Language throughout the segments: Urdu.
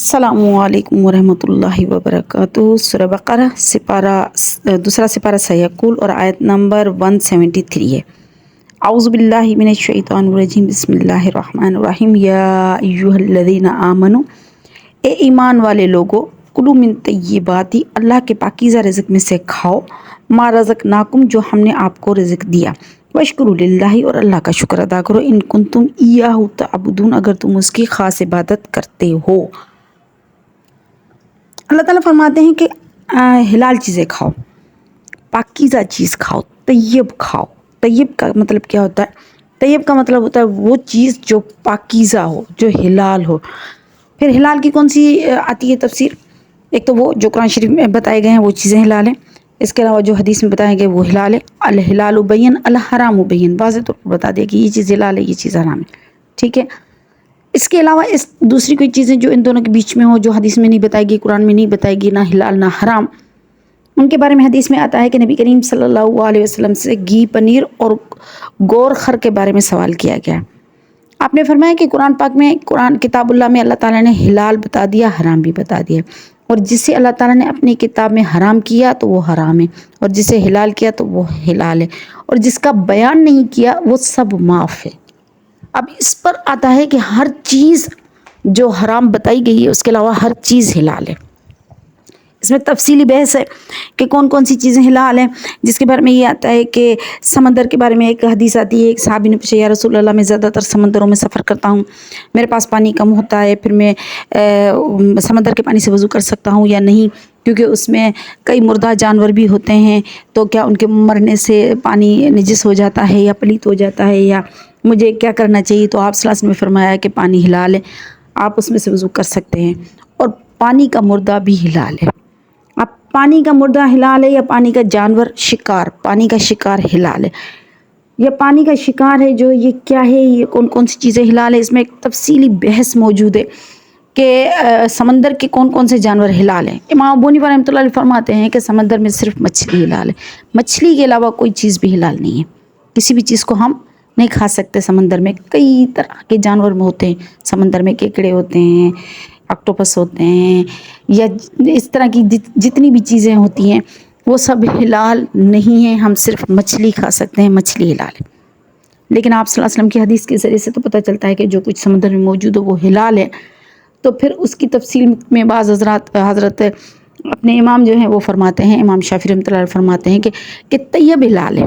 السلام علیکم ورحمۃ اللہ وبرکاتہ۔ سورہ بقرہ دوسرا سپارہ سیقول اور آیت نمبر 173 ہے۔ اعوذ باللہ من الشیطان الرجیم، بسم اللہ الرحمن الرحیم۔ یا ایہا الذین آمنوا، اے ایمان والے لوگو، کلوا من طیبات، اللہ کے پاکیزہ رزق میں سے کھاؤ، ما رزقناکم، جو ہم نے آپ کو رزق دیا، واشکروا للہ، اور اللہ کا شکر ادا کرو، ان کنتم ایاہ تعبدون، اگر تم اس کی خاص عبادت کرتے ہو۔ اللہ تعالیٰ فرماتے ہیں کہ حلال چیزیں کھاؤ، پاکیزہ چیز کھاؤ، طیب کھاؤ۔ طیب کا مطلب کیا ہوتا ہے؟ طیب کا مطلب ہوتا ہے وہ چیز جو پاکیزہ ہو، جو حلال ہو۔ پھر حلال کی کون سی آتی ہے تفسیر؟ ایک تو وہ جو قرآن شریف میں بتائے گئے ہیں وہ چیزیں حلال ہیں، اس کے علاوہ جو حدیث میں بتائے گئے وہ حلال ہے۔ الحلال بین، الحرام بین، واضح طور پر بتا دیا کہ یہ چیز حلال ہے، یہ چیز حرام ہے، ٹھیک ہے۔ اس کے علاوہ اس دوسری کوئی چیزیں جو ان دونوں کے بیچ میں ہو، جو حدیث میں نہیں بتائے گی، قرآن میں نہیں بتائے گی، نہ حلال نہ حرام، ان کے بارے میں حدیث میں آتا ہے کہ نبی کریم صلی اللہ علیہ وسلم سے گھی، پنیر اور گور خر کے بارے میں سوال کیا گیا۔ آپ نے فرمایا کہ قرآن پاک میں، قرآن کتاب اللہ میں اللہ تعالیٰ نے حلال بتا دیا، حرام بھی بتا دیا، اور جسے اللہ تعالیٰ نے اپنی کتاب میں حرام کیا تو وہ حرام ہے، اور جسے حلال کیا تو وہ حلال ہے، اور جس کا بیان نہیں کیا وہ سب معاف ہے۔ اب اس پر آتا ہے کہ ہر چیز جو حرام بتائی گئی ہے اس کے علاوہ ہر چیز حلال ہے۔ اس میں تفصیلی بحث ہے کہ کون کون سی چیزیں حلال ہیں، جس کے بارے میں یہ آتا ہے کہ سمندر کے بارے میں ایک حدیث آتی ہے، ایک صحابی نے پوچھا، یا رسول اللہ، میں زیادہ تر سمندروں میں سفر کرتا ہوں، میرے پاس پانی کم ہوتا ہے، پھر میں سمندر کے پانی سے وضو کر سکتا ہوں یا نہیں، کیونکہ اس میں کئی مردہ جانور بھی ہوتے ہیں، تو کیا ان کے مرنے سے پانی نجس ہو جاتا ہے یا پلیت ہو جاتا ہے، یا مجھے کیا کرنا چاہیے؟ تو آپ صلی اللہ علیہ وسلم نے فرمایا کہ پانی حلال ہے، آپ اس میں سے وضو کر سکتے ہیں، اور پانی کا مردہ بھی حلال ہے۔ اب پانی کا مردہ حلال ہے یا پانی کا جانور شکار، پانی کا شکار حلال ہے، یا پانی کا شکار ہے جو یہ کیا ہے، یہ کون کون سی چیزیں حلال ہے؟ اس میں ایک تفصیلی بحث موجود ہے کہ سمندر کے کون کون سے جانور حلال ہیں۔ امام ابو حنیفہ رحمۃ اللہ علیہ فرماتے ہیں کہ سمندر میں صرف مچھلی حلال ہے، مچھلی کے علاوہ کوئی چیز بھی حلال نہیں ہے، کسی بھی چیز کو ہم نہیں کھا سکتے۔ سمندر میں کئی طرح کے جانور ہوتے ہیں، سمندر میں کیکڑے ہوتے ہیں، آکٹوپس ہوتے ہیں، یا اس طرح کی جتنی بھی چیزیں ہوتی ہیں وہ سب حلال نہیں ہیں، ہم صرف مچھلی کھا سکتے ہیں، مچھلی حلال ہے۔ لیکن آپ صلی اللہ علیہ وسلم کی حدیث کے ذریعے سے تو پتہ چلتا ہے کہ جو کچھ سمندر میں موجود ہے وہ حلال ہے۔ تو پھر اس کی تفصیل میں بعض حضرت اپنے امام جو ہیں وہ فرماتے ہیں، امام شافعی رحمۃ اللہ علیہ فرماتے ہیں کہ طیب حلال ہے۔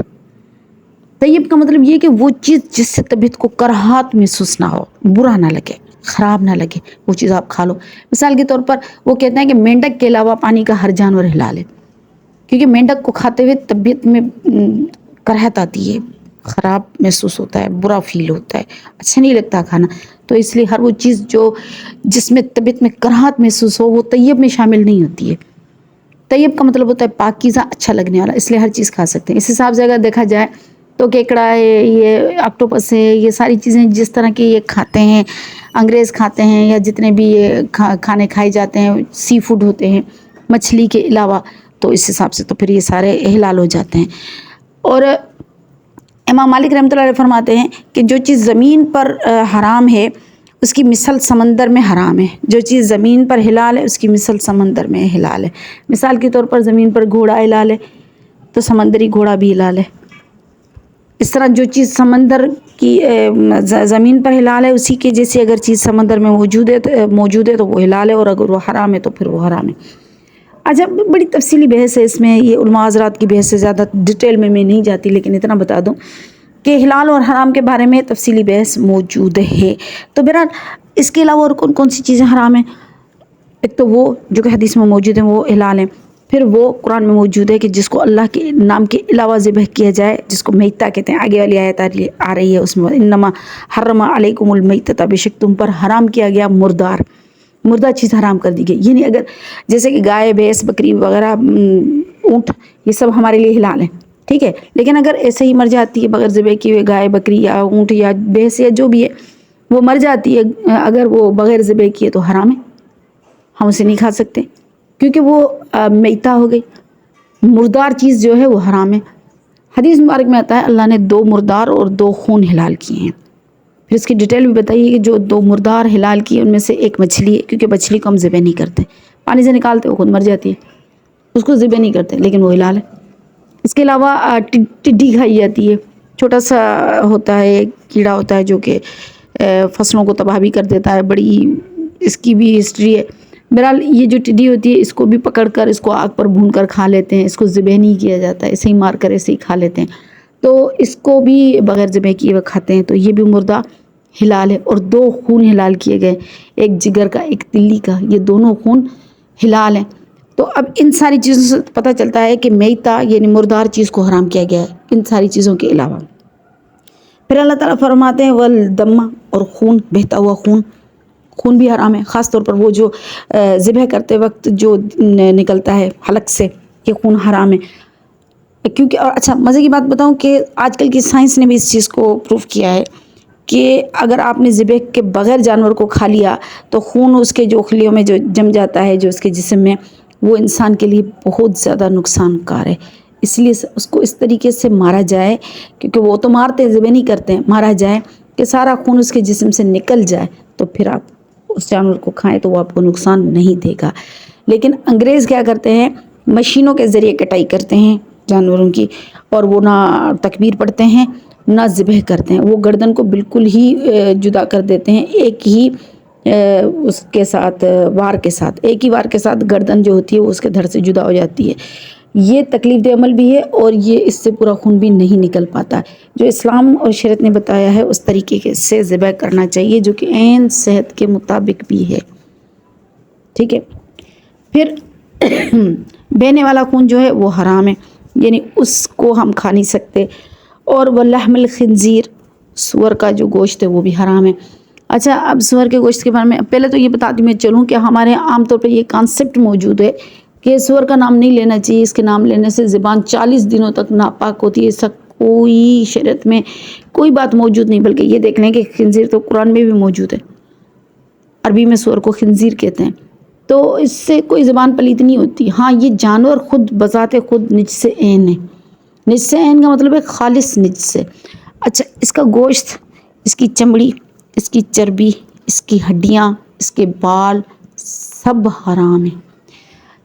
طیب کا مطلب یہ کہ وہ چیز جس سے طبیعت کو کراہت محسوس نہ ہو، برا نہ لگے، خراب نہ لگے، وہ چیز آپ کھا لو۔ مثال کے طور پر وہ کہتے ہیں کہ مینڈک کے علاوہ پانی کا ہر جانور حلال ہے، کیونکہ مینڈک کو کھاتے ہوئے طبیعت میں کراہت آتی ہے، خراب محسوس ہوتا ہے، برا فیل ہوتا ہے، اچھا نہیں لگتا کھانا، تو اس لیے ہر وہ چیز جو جس میں طبیعت میں کراہت محسوس ہو وہ طیب میں شامل نہیں ہوتی ہے۔ طیب کا مطلب ہوتا ہے پاکیزہ، اچھا لگنے والا، اس لیے ہر چیز کھا سکتے ہیں۔ اس حساب سے اگر دیکھا جائے تو کیکڑا ہے، یہ آکٹوپس ہے، یہ ساری چیزیں جس طرح کی یہ کھاتے ہیں، انگریز کھاتے ہیں، یا جتنے بھی یہ کھانے کھائے جاتے ہیں، سی فوڈ ہوتے ہیں مچھلی کے علاوہ، تو اس حساب سے تو پھر یہ سارے حلال ہو جاتے ہیں۔ اور امام مالک رحمۃ اللہ علیہ فرماتے ہیں کہ جو چیز زمین پر حرام ہے اس کی مثل سمندر میں حرام ہے، جو چیز زمین پر حلال ہے اس کی مثل سمندر میں حلال ہے۔ مثال کے طور پر زمین پر گھوڑا حلال ہے تو سمندری گھوڑا بھی حلال ہے۔ اس طرح جو چیز سمندر کی زمین پر حلال ہے اسی کے جیسے اگر چیز سمندر میں موجود ہے تو وہ حلال ہے، اور اگر وہ حرام ہے تو پھر وہ حرام ہے۔ اچھا، بڑی تفصیلی بحث ہے اس میں، یہ علماء حضرات کی بحث سے زیادہ ڈیٹیل میں نہیں جاتی، لیکن اتنا بتا دوں کہ حلال اور حرام کے بارے میں تفصیلی بحث موجود ہے۔ تو بہرحال اس کے علاوہ اور کون کون سی چیزیں حرام ہیں؟ ایک تو وہ جو کہ حدیث میں موجود ہیں وہ حلال ہیں، پھر وہ قرآن میں موجود ہے کہ جس کو اللہ کے نام کے علاوہ ذبح کیا جائے، جس کو میتہ کہتے ہیں، آگے والی آیت آ رہی ہے اس میں، انما حرم علیکم المیتۃ، بے شک تم پر حرام کیا گیا مردہ چیز حرام کر دی گئی، یعنی اگر جیسے کہ گائے، بھینس، بکری وغیرہ، اونٹ، یہ سب ہمارے لیے حلال ہیں، ٹھیک ہے، لیکن اگر ایسے ہی مر جاتی ہے بغیر ذبح کیے ہوئے گائے، بکری یا اونٹ یا بھینس یا جو بھی ہے، وہ مر جاتی ہے اگر وہ بغیر ذبح کیے تو حرام ہے، ہم اسے نہیں کھا سکتے، کیونکہ وہ میتہ ہو گئی، مردار چیز جو ہے وہ حرام ہے۔ حدیث مبارک میں آتا ہے اللہ نے 2 مردار اور 2 خون حلال کیے ہیں، پھر اس کی ڈیٹیل بھی بتائیے کہ جو 2 مردار حلال کی ان میں سے ایک مچھلی ہے، کیونکہ مچھلی کو ہم ذبح نہیں کرتے، پانی سے نکالتے وہ خود مر جاتی ہے، اس کو ذبح نہیں کرتے لیکن وہ حلال ہے۔ اس کے علاوہ ٹڈی کھائی جاتی ہے، چھوٹا سا ہوتا ہے، کیڑا ہوتا ہے جو کہ فصلوں کو تباہ بھی کر دیتا ہے، بڑی اس کی بھی ہسٹری ہے۔ بہرحال یہ جو ٹڈی ہوتی ہے اس کو بھی پکڑ کر اس کو آگ پر بھون کر کھا لیتے ہیں، اس کو ذبح نہیں کیا جاتا ہے، ایسے ہی مار کر ایسے ہی کھا لیتے ہیں، تو اس کو بھی بغیر ذبح کیے ہوئے کھاتے ہیں، تو یہ بھی مردہ حلال ہے۔ اور 2 خون حلال کیے گئے، ایک جگر کا ایک تلی کا، یہ دونوں خون حلال ہیں۔ تو اب ان ساری چیزوں سے پتہ چلتا ہے کہ میتہ یعنی مردار چیز کو حرام کیا گیا ہے ان ساری چیزوں کے علاوہ۔ پھر اللہ تعالیٰ فرماتے ہیں والدم، اور خون، بہتا ہوا خون بھی حرام ہے، خاص طور پر وہ جو ذبح کرتے وقت جو نکلتا ہے حلق سے، یہ خون حرام ہے۔ کیونکہ اور اچھا مزے کی بات بتاؤں کہ آج کل کی سائنس نے بھی اس چیز کو پروف کیا ہے کہ اگر آپ نے ذبح کے بغیر جانور کو کھا لیا تو خون اس کے جو خلیوں میں جو جم جاتا ہے، جو اس کے جسم میں، وہ انسان کے لیے بہت زیادہ نقصان کار ہے۔ اس لیے اس کو اس طریقے سے مارا جائے، کیونکہ وہ تو مارتے ہیں، ذبح نہیں کرتے ہیں، مارا جائے کہ سارا خون اس کے جسم سے نکل جائے، تو پھر آپ اس جانور کو کھائیں تو وہ آپ کو نقصان نہیں دے گا۔ لیکن انگریز کیا کرتے ہیں، مشینوں کے ذریعے کٹائی کرتے ہیں جانوروں کی، اور وہ نہ تکبیر پڑھتے ہیں نہ ذبح کرتے ہیں، وہ گردن کو بالکل ہی جدا کر دیتے ہیں، ایک ہی اس کے ساتھ وار کے ساتھ، ایک ہی وار کے ساتھ گردن جو ہوتی ہے وہ اس کے دھڑ سے جدا ہو جاتی ہے۔ یہ تکلیف دہ عمل بھی ہے اور یہ اس سے پورا خون بھی نہیں نکل پاتا۔ جو اسلام اور شریعت نے بتایا ہے اس طریقے سے ذبح کرنا چاہیے، جو کہ عین صحت کے مطابق بھی ہے، ٹھیک ہے۔ پھر بہنے والا خون جو ہے وہ حرام ہے، یعنی اس کو ہم کھا نہیں سکتے۔ اور ولحم الخنزیر، سور کا جو گوشت ہے وہ بھی حرام ہے۔ اچھا، اب سور کے گوشت کے بارے میں پہلے تو یہ بتاتی میں چلوں کہ ہمارے عام طور پہ یہ کانسیپٹ موجود ہے کہ سور کا نام نہیں لینا چاہیے، اس کے نام لینے سے زبان 40 دنوں تک ناپاک ہوتی ہے، ایسا کوئی شریعت میں کوئی بات موجود نہیں، بلکہ یہ دیکھ لیں کہ خنزیر تو قرآن میں بھی موجود ہے، عربی میں سور کو خنزیر کہتے ہیں، تو اس سے کوئی زبان پلیت نہیں ہوتی۔ ہاں، یہ جانور خود بذات خود نجس عین ہے، نجس عین کا مطلب ہے خالص نجس ہے۔ اچھا، اس کا گوشت، اس کی چمڑی، اس کی چربی، اس کی ہڈیاں، اس کے بال سب حرام ہیں۔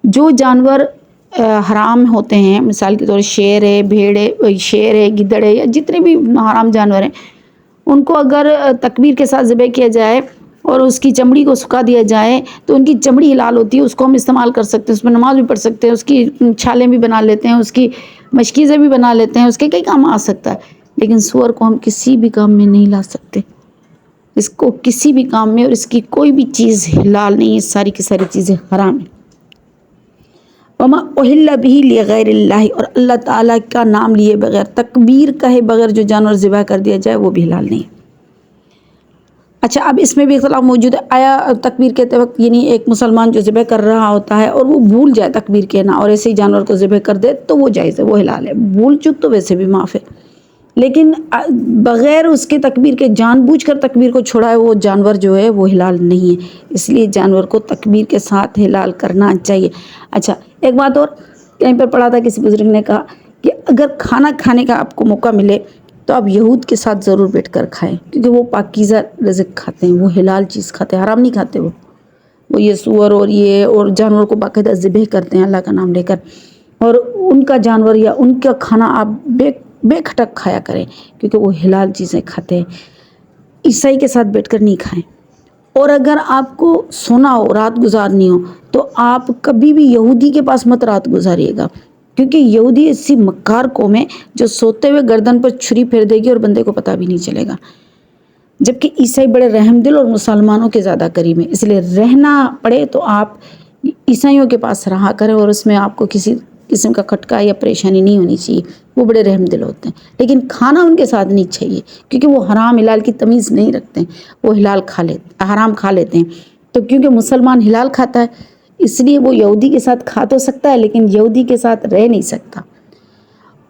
جو جانور حرام ہوتے ہیں، مثال کے طور شیر ہے، بھیڑ ہے، شیر ہے، گدڑ ہے، یا جتنے بھی حرام جانور ہیں، ان کو اگر تکبیر کے ساتھ ذبح کیا جائے اور اس کی چمڑی کو سکھا دیا جائے تو ان کی چمڑی حلال ہوتی ہے، اس کو ہم استعمال کر سکتے ہیں، اس میں نماز بھی پڑھ سکتے ہیں، اس کی چھالیں بھی بنا لیتے ہیں، اس کی مشکیزیں بھی بنا لیتے ہیں، اس کے کئی کام آ سکتا ہے۔ لیکن سور کو ہم کسی بھی کام میں نہیں لا سکتے، اس کو کسی بھی کام میں، اور اس کی کوئی بھی چیز حلال نہیں ہے، ساری کی ساری چیزیں حرام ہیں۔ وما اہل به لغیر اللہ، اور اللہ تعالیٰ کا نام لیے بغیر، تکبیر کہے بغیر جو جانور ذبح کر دیا جائے وہ بھی حلال نہیں ہے۔ اچھا، اب اس میں بھی اختلاف موجود ہے، آیا تکبیر کہتے وقت یعنی ایک مسلمان جو ذبح کر رہا ہوتا ہے اور وہ بھول جائے تکبیر کہنا اور ایسے ہی جانور کو ذبح کر دے تو وہ جائز ہے، وہ حلال ہے، بھول چک تو ویسے بھی معاف ہے، لیکن بغیر اس کے تکبیر کے جان بوجھ کر تکبیر کو چھوڑائے وہ جانور جو ہے وہ حلال نہیں ہے، اس لیے جانور کو تکبیر کے ساتھ حلال کرنا چاہیے۔ اچھا، ایک بات اور، کہیں پر پڑھا تھا کسی بزرگ نے کہا کہ اگر کھانا کھانے کا آپ کو موقع ملے تو آپ یہود کے ساتھ ضرور بیٹھ کر کھائیں، کیونکہ وہ پاکیزہ رزق کھاتے ہیں، وہ حلال چیز کھاتے ہیں، حرام نہیں کھاتے، وہ یہ سور اور یہ اور جانور کو باقاعدہ ذبح کرتے ہیں اللہ کا نام لے کر، اور ان کا جانور یا ان کا کھانا آپ بے کھٹک کھایا کریں، کیونکہ وہ حلال چیزیں کھاتے ہیں۔ عیسائی کے ساتھ بیٹھ کر نہیں کھائیں۔ اور اگر آپ کو سونا ہو، رات گزارنی ہو، تو آپ کبھی بھی یہودی کے پاس مت رات گزاریے گا، کیونکہ یہودی ایسی مکار قوم ہے جو سوتے ہوئے گردن پر چھری پھیر دے گی اور بندے کو پتہ بھی نہیں چلے گا، جبکہ عیسائی بڑے رحم دل اور مسلمانوں کے زیادہ قریب ہیں، اس لیے رہنا پڑے تو آپ عیسائیوں کے پاس رہا کریں، اور اس میں آپ کو کسی قسم کا کھٹکا یا پریشانی نہیں ہونی چاہیے، وہ بڑے رحم دل ہوتے ہیں، لیکن کھانا ان کے ساتھ نہیں چاہیے، کیونکہ وہ حرام حلال کی تمیز نہیں رکھتے ہیں، وہ حرام کھا لیتے ہیں، تو کیونکہ مسلمان حلال کھاتا ہے اس لیے وہ یہودی کے ساتھ کھا تو سکتا ہے لیکن یہودی کے ساتھ رہ نہیں سکتا،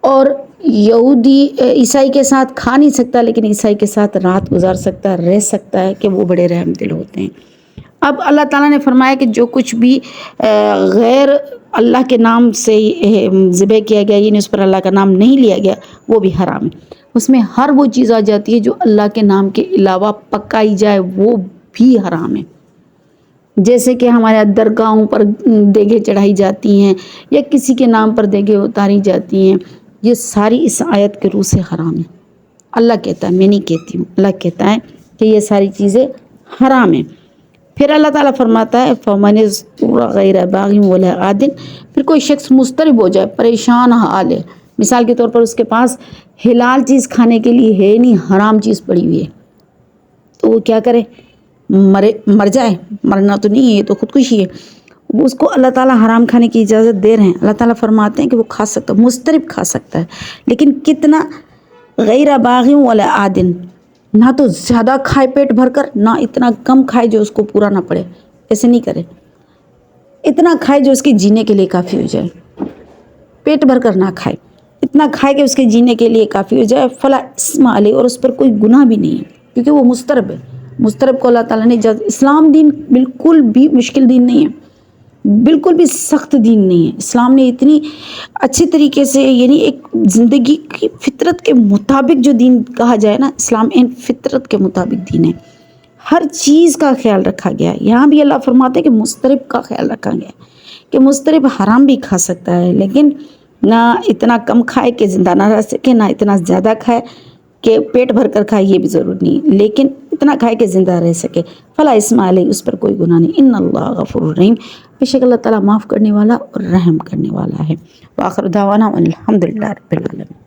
اور یہودی عیسائی کے ساتھ کھا نہیں سکتا لیکن عیسائی کے ساتھ رات گزار سکتا ہے، رہ سکتا ہے، کہ وہ بڑے رحم دل ہوتے ہیں۔ اب اللہ تعالیٰ نے فرمایا کہ جو کچھ بھی غیر اللہ کے نام سے ذبح کیا گیا، یعنی اس پر اللہ کا نام نہیں لیا گیا، وہ بھی حرام ہے۔ اس میں ہر وہ چیز آ جاتی ہے جو اللہ کے نام کے علاوہ پکائی جائے وہ بھی حرام ہے. جیسے کہ ہمارے درگاہوں پر دیگیں چڑھائی جاتی ہیں یا کسی کے نام پر دیگیں اتاری جاتی ہیں، یہ ساری اس آیت کے روح سے حرام ہے. اللہ کہتا ہے، میں نہیں کہتی ہوں، اللہ کہتا ہے کہ یہ ساری چیزیں حرام ہیں. پھر اللہ تعالیٰ فرماتا ہے فَمَنِ اضْطُرَّ غَيْرَ بَاغٍ وَلَا عَادٍ، پھر کوئی شخص مضطرب ہو جائے، پریشان حال ہے، مثال کے طور پر اس کے پاس حلال چیز کھانے کے لیے ہے نہیں، حرام چیز پڑی ہوئی ہے، تو وہ کیا کرے؟ مر جائے؟ مرنا تو نہیں ہے، یہ تو خودکشی ہے. وہ اس کو اللہ تعالیٰ حرام کھانے کی اجازت دے رہے ہیں. اللہ تعالیٰ فرماتے ہیں کہ وہ کھا سکتا ہے، مضطرب کھا سکتا ہے، لیکن کتنا؟ غیر باغ ولا عادن، نہ تو زیادہ کھائے پیٹ بھر کر، نہ اتنا کم کھائے جو اس کو پورا نہ پڑے. ایسے نہیں کرے. اتنا کھائے جو اس کے جینے کے لیے کافی ہو جائے. پیٹ بھر کر نہ کھائے، اتنا کھائے کہ اس کے جینے کے لیے کافی ہو جائے. فلا اسم علیہ، اور اس پر کوئی گناہ بھی نہیں ہے، کیونکہ وہ مضطرب ہے. مضطرب کو اللہ تعالیٰ نے اسلام دین بالکل بھی مشکل دین نہیں ہے، بالکل بھی سخت دین نہیں ہے. اسلام نے اتنی اچھی طریقے سے، یعنی ایک زندگی کی فطرت کے مطابق جو دین کہا جائے نا، اسلام ان فطرت کے مطابق دین ہے. ہر چیز کا خیال رکھا گیا ہے. یہاں بھی اللہ فرماتے ہیں کہ مضطرب کا خیال رکھا گیا ہے، کہ مضطرب حرام بھی کھا سکتا ہے، لیکن نہ اتنا کم کھائے کہ زندہ نہ رہ سکے، نہ اتنا زیادہ کھائے کہ پیٹ بھر کر کھائے، یہ بھی ضرور نہیں، لیکن اتنا کھائے کہ زندہ رہ سکے. فلا اسم علیہ، اس پر کوئی گناہ نہیں. ان اللہ غفور الرحیم، بے شک اللہ تعالیٰ معاف کرنے والا اور رحم کرنے والا ہے. وآخر دعوانا الحمد للہ رب العالمین.